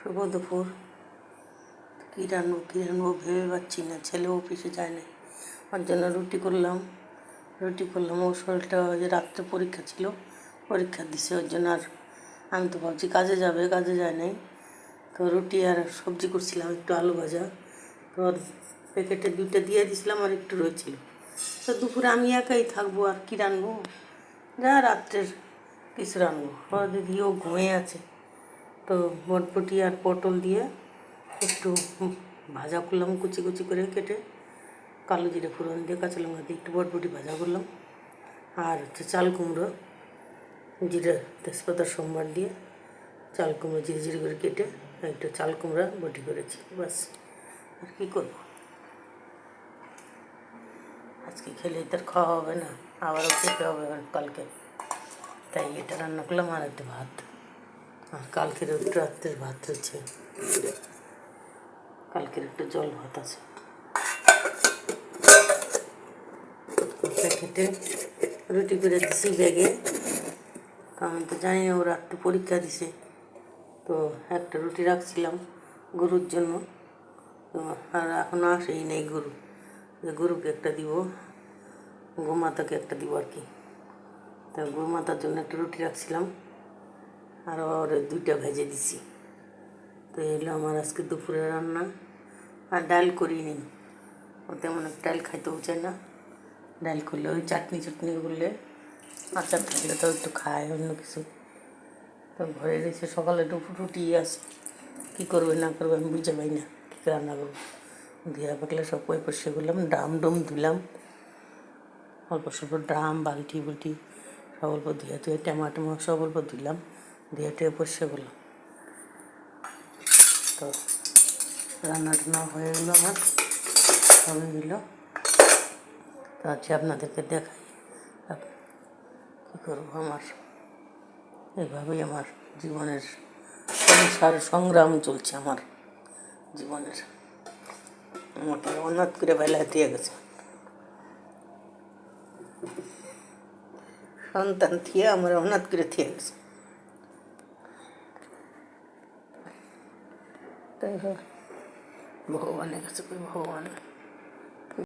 শুভ দুপুর। কী রান্নবো ভেবে পাচ্ছি না। ছেলে অফিসে যায় না, ওর জন্য রুটি করলাম। ওর শরীরটা যে রাত্রে পরীক্ষা ছিল, পরীক্ষা দিছে, ওর জন্য। আর আমি তো ভাবছি কাজে যায় নাই, তো রুটি আর সবজি করছিলাম, একটু আলু ভাজা। তো ওর প্যাকেটে 2টা দিয়ে দিয়েছিলাম, আর একটু রয়েছিল। তো দুপুরে আমি একাই থাকবো, আর কী রান্নবো? যা রাত্রের কিছু রান্নবো। ওর দিদি ও ঘুমিয়ে আছে, তো বটবটি আর পটল দিয়ে একটু ভাজা করলাম, কুচি কুচি করে কেটে, কালো জিরে ফোড়ন দিয়ে, কাঁচা লঙ্কা দিয়ে একটু বটবটি ভাজা করলাম। আর চাল কুমড়ো, জিরে তেজপাতা সোমবার দিয়ে চাল কুমড়ো জিরে করে কেটে একটু চাল কুমড়া বটি করেছি, বাস। আর কী করবো? আজকে খেলে তার খাওয়া হবে না, আবারও খেতে হবে কালকে, তাই এটা রান্না করলাম। আর একটু ভাত, আর কালকের একটু রাত্রের ভাত রয়েছে, কালকের একটু জল ভাত আছে। প্যাকেটে রুটি করে দিছি ব্যাগে, আমি তো জানি না ও রাত্রে পরীক্ষা দিছে, তো একটা রুটি রাখছিলাম গরুর জন্য। তো আর এখনও আসেই নেই গরু, যে গরুকে একটা দিব, গোমাতাকে একটা দিব আর কি। তো গোমাতার জন্য একটা রুটি রাখছিলাম, আর ওর 2টা ভেজে দিছি। তো এগুলো আমার আজকে দুপুরে রান্না। আর ডাল করিনি, ও তেমন ডাল খাইতেও চায় না। ডাল করলে ওই চাটনি করলে, আচার থাকলে তো একটু খায়, অন্য কিছু তো ভরে দিয়েছে। সকালে রুটি আছে, কী করবে না করবে আমি বুঝে পাই না, কী রান্না করবো। ধুয়া পাকলে সব পরিষ্কার করলাম, ড্রাম ধুলাম, অল্প স্বল্প ড্রাম বালতি সব অল্প ধুয়ে টমাটো সব অল্প ধুলাম, ধুয়ে পরিষ্কার করলাম। তো রান্না হয়ে গেলো আমার, সবই হলো। তো আজকে আপনাদেরকে দেখাই কী করবো। আমার এইভাবেই আমার জীবনের সংগ্রাম চলছে, আমার জীবনের। আমাকে অনাথ করে বেলায় দিয়ে গেছে, সন্তান থিয়ে আমার অনাথ করে দিয়ে গেছে। তাই ভগবানের কাছে ভগবান